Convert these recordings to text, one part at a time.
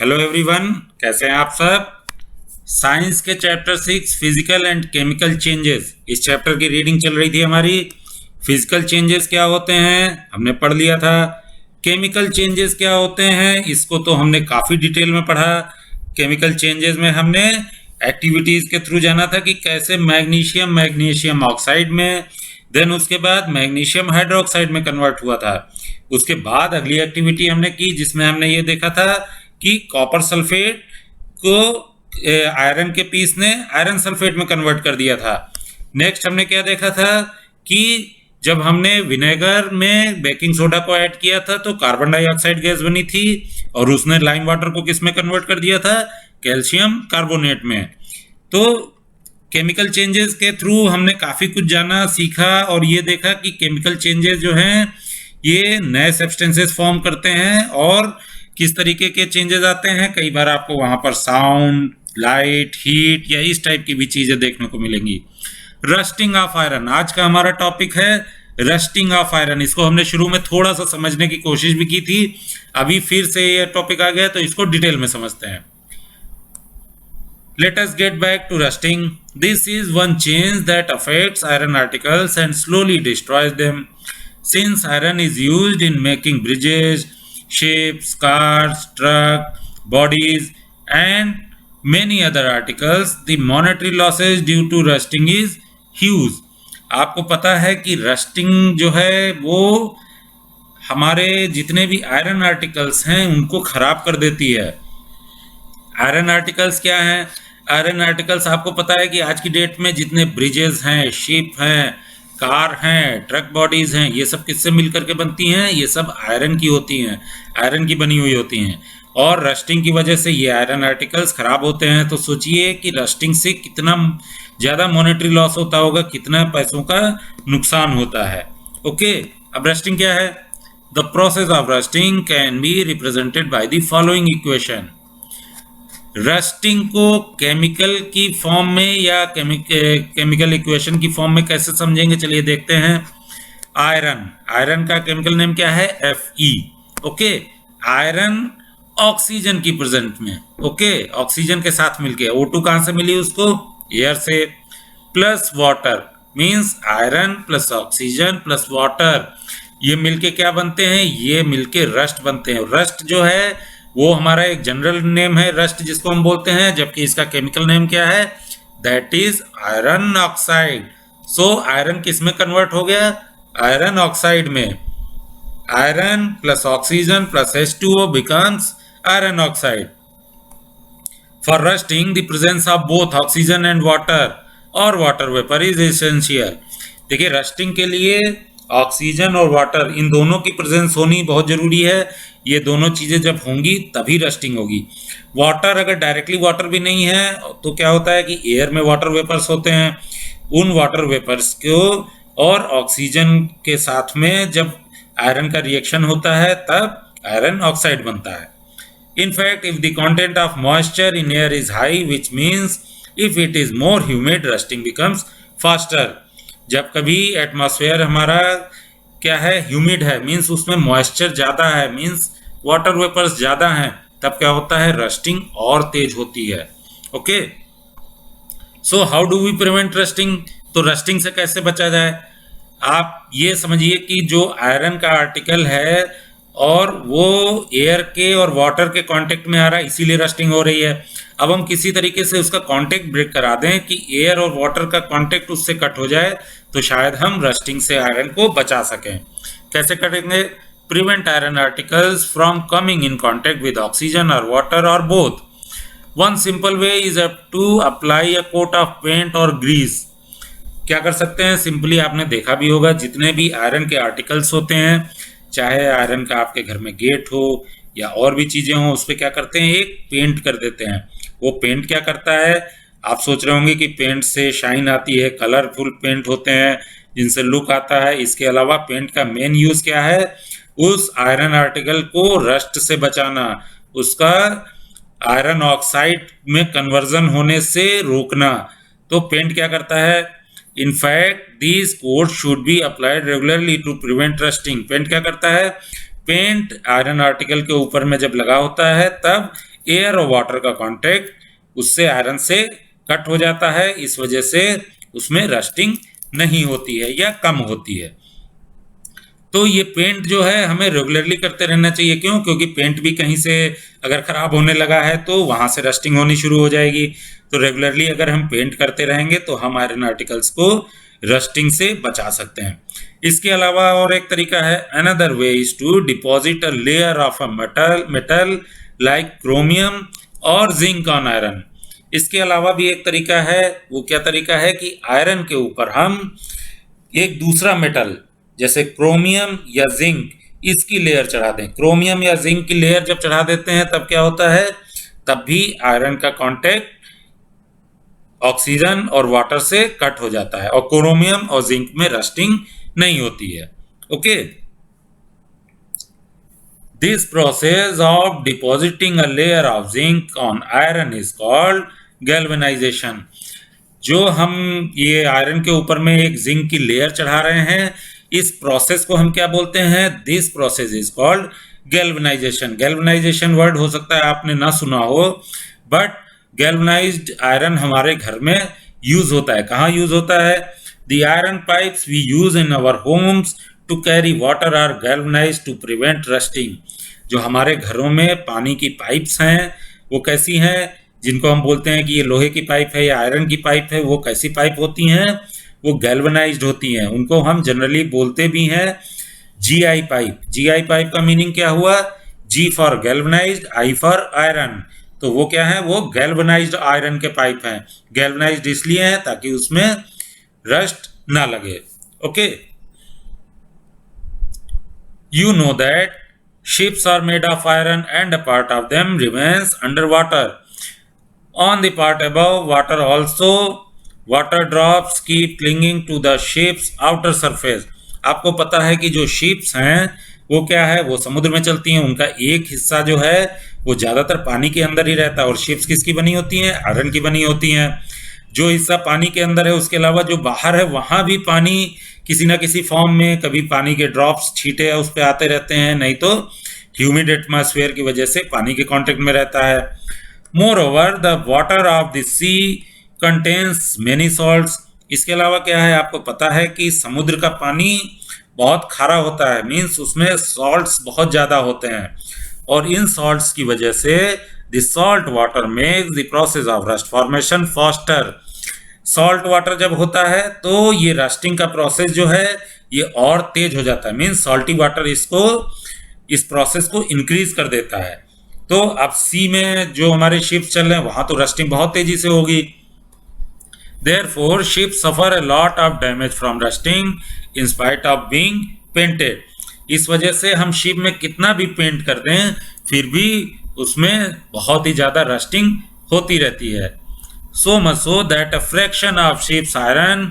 Hello everyone, कैसे हैं आप सब। साइंस के chapter 6 physical and chemical changes, इस चैप्टर की रीडिंग चल रही थी हमारी। फिजिकल चेंजेस क्या होते हैं हमने पढ़ लिया था। केमिकल चेंजेस क्या होते हैं इसको तो हमने काफ़ी डिटेल में पढ़ा। केमिकल चेंजेस में हमने एक्टिविटीज़ के थ्रू जाना था कि कैसे मैग्नीशियम ऑक्साइड में, देन उसके बाद मैग्नीशियम हाइड्रोक्साइड में कन्वर्ट हुआ था। उसके बाद अगली एक्टिविटी हमने की जिसमें हमने ये देखा था कि कॉपर सल्फेट को आयरन के पीस ने आयरन सल्फेट में कन्वर्ट कर दिया था। नेक्स्ट हमने क्या देखा था कि जब हमने विनेगर में बेकिंग सोडा को ऐड किया था तो कार्बन डाइऑक्साइड गैस बनी थी और उसने लाइम वाटर को किस में कन्वर्ट कर दिया था, कैल्शियम कार्बोनेट में। तो केमिकल चेंजेस के थ्रू हमने काफ़ी कुछ जाना सीखा और ये देखा कि केमिकल चेंजेस जो हैं ये नए सब्सटेंसेस फॉर्म करते हैं और किस तरीके के चेंजेस आते हैं। कई बार आपको वहाँ पर साउंड, लाइट, हीट या इस टाइप की भी चीज़ें देखने को मिलेंगी। रस्टिंग ऑफ आयरन आज का हमारा टॉपिक है। रस्टिंग ऑफ आयरन, इसको हमने शुरू में थोड़ा सा समझने की कोशिश भी की थी, अभी फिर से ये टॉपिक आ गया तो इसको डिटेल में समझते हैं। Let us get back to rusting. This is one change that affects iron articles and slowly destroys them. Since iron is used in making bridges, ships, cars, truck, bodies, and many other articles, the monetary losses due to rusting is huge. आपको पता है कि rusting जो है वो हमारे जितने भी आयरन आर्टिकल्स हैं उनको खराब कर देती है। आयरन आर्टिकल्स क्या हैं? आयरन आर्टिकल्स आपको पता है कि आज की डेट में जितने ब्रिजेस हैं, शिप हैं, कार हैं, ट्रक बॉडीज हैं, ये सब किससे मिलकर के बनती हैं? ये सब आयरन की होती हैं, आयरन की बनी हुई होती हैं। और रस्टिंग की वजह से ये आयरन आर्टिकल्स खराब होते हैं। तो सोचिए कि रस्टिंग से कितना ज़्यादा मॉनेटरी लॉस होता होगा, कितना पैसों का नुकसान होता है। ओके, अब रस्टिंग क्या है? The process of rusting can be represented by the following equation. Rusting को केमिकल की फॉर्म में या केमिकल इक्वेशन की फॉर्म में कैसे समझेंगे, चलिए देखते हैं। आयरन का केमिकल नेम क्या है? Fe। ओके, आयरन ऑक्सीजन की प्रेजेंट में, ओके, ऑक्सीजन के साथ मिलके, O2 कहां से मिली उसको? एयर से, plus water, means iron plus oxygen plus water, ये मिलके क्या बनते हैं? ये मिलके रस्ट बनते हैं। रस्ट जो है वो हमारा एक जनरल नेम है रस्ट जिसको हम बोलते हैं, जबकि इसका केमिकल नेम क्या है? That is iron oxide. So iron किस में कन्वर्ट हो गया? आयरन ऑक्साइड में। Iron plus oxygen plus H2O becomes iron oxide. For rusting the presence of both oxygen and water और वाटर वेपर इज एसेंशियल। देखिए, rusting के लिए oxygen or water, इन दोनों की प्रेजेंस होनी बहुत जरूरी है। ये दोनों चीज़ें जब होंगी तभी रस्टिंग होगी। वाटर, अगर डायरेक्टली वाटर भी नहीं है तो क्या होता है कि एयर में वाटर वेपर्स होते हैं, उन वाटर वेपर्स को और ऑक्सीजन के साथ में जब आयरन का रिएक्शन होता है तब आयरन ऑक्साइड बनता है। In fact, if the content of moisture in air is high, which means if it is more humid, rusting becomes faster. जब कभी एटमॉस्फेयर हमारा क्या है? ह्यूमिड है, मीन्स उसमें मॉइस्चर ज़्यादा है, मीन्स वाटर वेपर्स ज़्यादा हैं, तब क्या होता है? रस्टिंग और तेज होती है। Okay, so how do we prevent rusting? तो रस्टिंग से कैसे बचा जाए? आप ये समझिए कि जो आयरन का आर्टिकल है और वो एयर के और वाटर के कांटेक्ट में आ रहा है, इसीलिए रस्टिंग हो रही है। अब हम किसी तरीके से उसका कांटेक्ट ब्रेक करा दें कि एयर और वाटर का कांटेक्ट उससे कट हो जाए तो शायद हम रस्टिंग से आयरन को बचा सकें। कैसे करेंगे? Prevent iron articles from coming in contact with oxygen or water or both. One simple way is to apply a coat of paint or grease. क्या कर सकते हैं? सिंपली आपने देखा भी होगा, जितने भी आयरन के आर्टिकल्स होते हैं, चाहे आयरन का आपके घर में गेट हो या और भी चीज़ें हों, उस पर क्या करते हैं? एक पेंट कर देते हैं। वो पेंट क्या करता है? आप सोच रहे होंगे कि पेंट से शाइन आती है, कलरफुल पेंट होते हैं जिनसे लुक आता है। इसके अलावा पेंट का मेन यूज़ क्या है? उस आयरन आर्टिकल को रस्ट से बचाना, उसका आयरन ऑक्साइड में कन्वर्जन होने से रोकना। तो पेंट क्या करता है? In fact, these coats should be applied regularly to prevent rusting. Paint क्या करता है? पेंट आयरन आर्टिकल के ऊपर में जब लगा होता है तब एयर और वाटर का कांटेक्ट उससे आयरन से कट हो जाता है, इस वजह से उसमें रस्टिंग नहीं होती है या कम होती है। तो ये पेंट जो है हमें रेगुलरली करते रहना चाहिए। क्यों? क्योंकि पेंट भी कहीं से अगर खराब होने लगा है तो वहां से रस्टिंग होनी शुरू हो जाएगी। तो रेगुलरली अगर हम पेंट करते रहेंगे तो हम आयरन आर्टिकल्स को रस्टिंग से बचा सकते हैं। इसके अलावा और एक तरीका है, another way is to deposit a layer of a metal like chromium or zinc on iron. इसके अलावा भी एक तरीका है, वो क्या तरीका है कि आयरन के ऊपर हम एक दूसरा मेटल जैसे क्रोमियम या जिंक इसकी लेयर चढ़ा दें। क्रोमियम या जिंक की लेयर जब चढ़ा देते हैं तब क्या होता है, तब भी आयरन का कांटेक्ट ऑक्सीजन और वाटर से कट हो जाता है और क्रोमियम और जिंक में रस्टिंग नहीं होती है। Okay, this process of depositing a layer of zinc on iron is called galvanisation. जो हम ये आयरन के ऊपर में एक जिंक की लेयर चढ़ा रहे हैं, इस प्रोसेस को हम क्या बोलते हैं? This process is called galvanisation. Galvanisation word हो सकता है आपने ना सुना हो, बट गैल्वेनाइज्ड आयरन हमारे घर में यूज होता है। कहाँ यूज होता है? The iron pipes we use in our homes to carry water are galvanized to prevent rusting. जो हमारे घरों में पानी की पाइप्स हैं वो कैसी हैं, जिनको हम बोलते हैं कि ये लोहे की पाइप है या आयरन की पाइप है, वो कैसी पाइप होती हैं? वो गैल्वेनाइज्ड होती हैं। उनको हम जनरली बोलते भी हैं जीआई पाइप। जीआई पाइप का मीनिंग क्या हुआ? G for galvanised, I for iron. तो वो क्या है? वो गैल्वेनाइज्ड आयरन के पाइप हैं। गैल्वेनाइज्ड इसलिए है ताकि उसमें रस्ट ना लगे। Okay, you know that ships are made of iron and a part of them remains underwater. On the part above water also, water drops keep clinging to the ship's outer surface. आपको पता है कि जो ships हैं वो क्या है, वो समुद्र में चलती हैं। उनका एक हिस्सा जो है वो ज्यादातर पानी के अंदर ही रहता है। और शिप्स किसकी बनी होती हैं? आयरन की बनी होती हैं। जो हिस्सा पानी के अंदर है उसके अलावा जो बाहर है वहां भी पानी किसी ना किसी फॉर्म में, कभी पानी के ड्रॉप्स छींटे उस पर आते रहते हैं, नहीं तो ह्यूमिड एटमॉस्फेयर की वजह से पानी के कांटेक्ट में रहता है। Moreover the water of the sea contains many salts. इसके अलावा क्या है, आपको पता है कि समुद्र का पानी बहुत खारा होता है, मीन्स उसमें सॉल्ट्स बहुत ज़्यादा होते हैं। और इन सॉल्ट्स की वजह से the salt water makes the process of rust formation faster. Salt water जब होता है तो ये रस्टिंग का प्रोसेस जो है ये और तेज हो जाता है, मीन्स सॉल्टी वाटर इस प्रोसेस को इंक्रीज कर देता है। तो अब सी में जो हमारे शिप्स चल रहे हैं वहां तो रस्टिंग बहुत तेजी से होगी। Therefore, ships suffer a lot of damage from rusting in spite of being painted. इस वजह से हम शिप में कितना भी पेंट कर दें फिर भी उसमें बहुत ही ज्यादा रस्टिंग होती रहती है। So much so that a fraction of ship's iron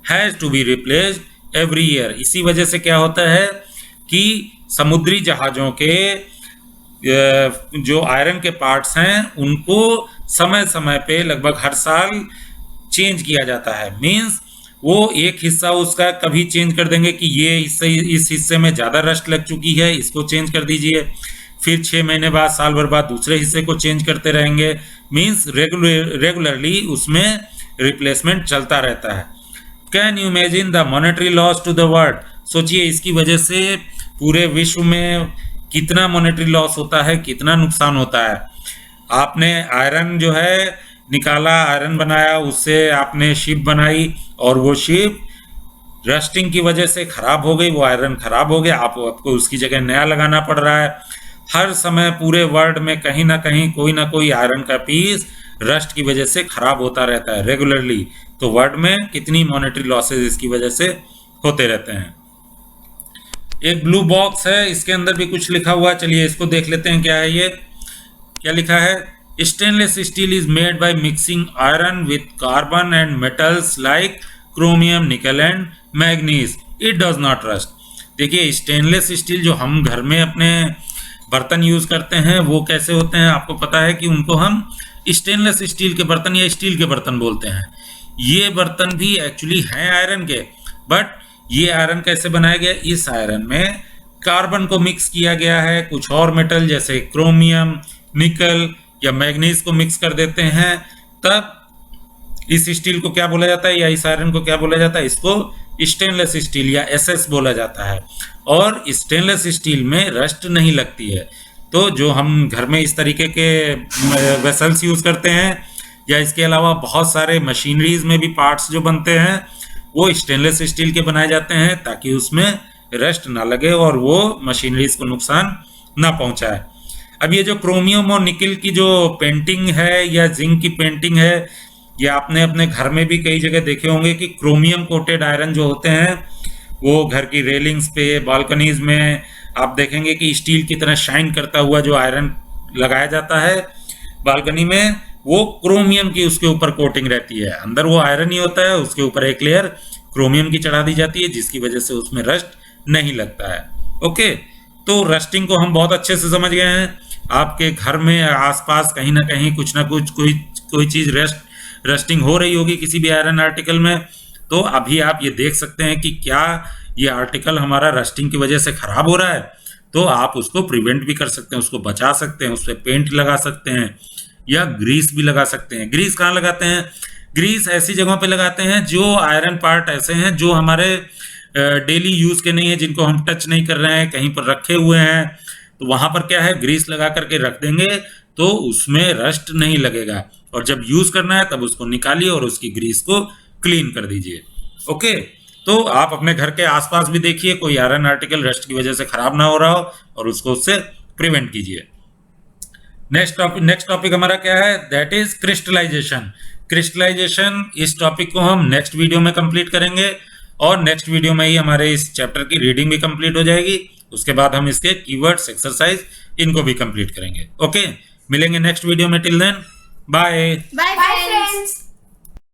has to be replaced every year. इसी वजह से क्या होता है कि समुद्री जहाजों के जो आयरन के पार्ट्स हैं उनको समय समय पे लगभग हर साल चेंज किया जाता है। मींस वो एक हिस्सा उसका कभी चेंज कर देंगे कि ये इस हिस्से में ज़्यादा रस्ट लग चुकी है, इसको चेंज कर दीजिए। फिर 6 महीने बाद, साल भर बाद दूसरे हिस्से को चेंज करते रहेंगे। मींस रेगुलरली उसमें रिप्लेसमेंट चलता रहता है। Can you imagine the monetary loss to the world? सोचिए इसकी वजह से पूरे विश्व में कितना मॉनेटरी लॉस होता है, कितना नुकसान होता है। आपने आयरन जो है निकाला, आयरन बनाया, उससे आपने शिप बनाई और वो शिप रस्टिंग की वजह से खराब हो गई, वो आयरन खराब हो गया, आपको उसकी जगह नया लगाना पड़ रहा है। हर समय पूरे वर्ल्ड में कहीं ना कहीं कोई ना कोई आयरन का पीस रस्ट की वजह से खराब होता रहता है रेगुलरली। तो वर्ल्ड में कितनी मॉनेटरी लॉसेज इसकी वजह से होते रहते हैं। एक ब्लू बॉक्स है, इसके अंदर भी कुछ लिखा हुआ है, चलिए इसको देख लेते हैं क्या है ये। क्या लिखा है? Stainless steel is made by mixing iron with carbon and metals like chromium, nickel and manganese. It does not rust. देखिए स्टेनलेस स्टील जो हम घर में अपने बर्तन यूज करते हैं वो कैसे होते हैं, आपको पता है कि उनको हम स्टेनलेस स्टील के बर्तन या स्टील के बर्तन बोलते हैं। ये बर्तन भी एक्चुअली हैं आयरन के, बट ये आयरन कैसे बनाया गया? इस आयरन में कार्बन को मिक्स किया गया है कुछ और मेटल जैसे क्रोमियम, निकल या मैग्नीज को मिक्स कर देते हैं, तब इस स्टील को क्या बोला जाता है या इस आयरन को क्या बोला जाता है? इसको स्टेनलेस स्टील या एसएस बोला जाता है। और स्टेनलेस स्टील में रस्ट नहीं लगती है। तो जो हम घर में इस तरीके के वेसल्स यूज करते हैं, या इसके अलावा बहुत सारे मशीनरीज में भी पार्ट्स जो बनते हैं वो स्टेनलेस स्टील के बनाए जाते हैं, ताकि उसमें रस्ट ना लगे और वो मशीनरीज को नुकसान ना पहुंचाए। अब ये जो क्रोमियम और निकिल की जो पेंटिंग है या जिंक की पेंटिंग है, ये आपने अपने घर में भी कई जगह देखे होंगे कि क्रोमियम कोटेड आयरन जो होते हैं वो घर की रेलिंग्स पे, बालकनीज में आप देखेंगे कि स्टील की तरह शाइन करता हुआ जो आयरन लगाया जाता है बालकनी में, वो क्रोमियम की उसके ऊपर कोटिंग रहती है। अंदर वो आयरन ही होता है, उसके ऊपर एक लेयर क्रोमियम की चढ़ा दी जाती है, जिसकी वजह से उसमें रस्ट नहीं लगता है। ओके, तो रस्टिंग को हम बहुत अच्छे से समझ गए हैं। आपके घर में आसपास कहीं ना कहीं कुछ ना कुछ कोई चीज रस्टिंग हो रही होगी किसी भी आयरन आर्टिकल में। तो अभी आप ये देख सकते हैं कि क्या ये आर्टिकल हमारा रस्टिंग की वजह से खराब हो रहा है, तो आप उसको प्रिवेंट भी कर सकते हैं, उसको बचा सकते हैं, उस पर पेंट लगा सकते हैं या ग्रीस भी लगा सकते हैं। ग्रीस कहाँ लगाते हैं? ग्रीस ऐसी जगहों पे लगाते हैं जो आयरन पार्ट ऐसे हैं जो हमारे डेली यूज के नहीं है, जिनको हम टच नहीं कर रहे हैं, कहीं पर रखे हुए हैं, तो वहां पर क्या है, ग्रीस लगा करके रख देंगे तो उसमें रस्ट नहीं लगेगा। और जब यूज करना है तब उसको निकालिए और उसकी ग्रीस को क्लीन कर दीजिए। ओके, तो आप अपने घर के आसपास भी देखिए कोई आयरन आर्टिकल रस्ट की वजह से खराब ना हो रहा हो और उसको उससे प्रिवेंट कीजिए। नेक्स्ट टॉपिक हमारा क्या है? That is crystallization. क्रिस्टलाइजेशन, इस टॉपिक को हम नेक्स्ट वीडियो में कंप्लीट करेंगे और नेक्स्ट वीडियो में ही हमारे इस चैप्टर की रीडिंग भी कंप्लीट हो जाएगी। उसके बाद हम इसके कीवर्ड्स, एक्सरसाइज इनको भी कंप्लीट करेंगे। ओके, मिलेंगे नेक्स्ट वीडियो में। Till then, bye bye friends.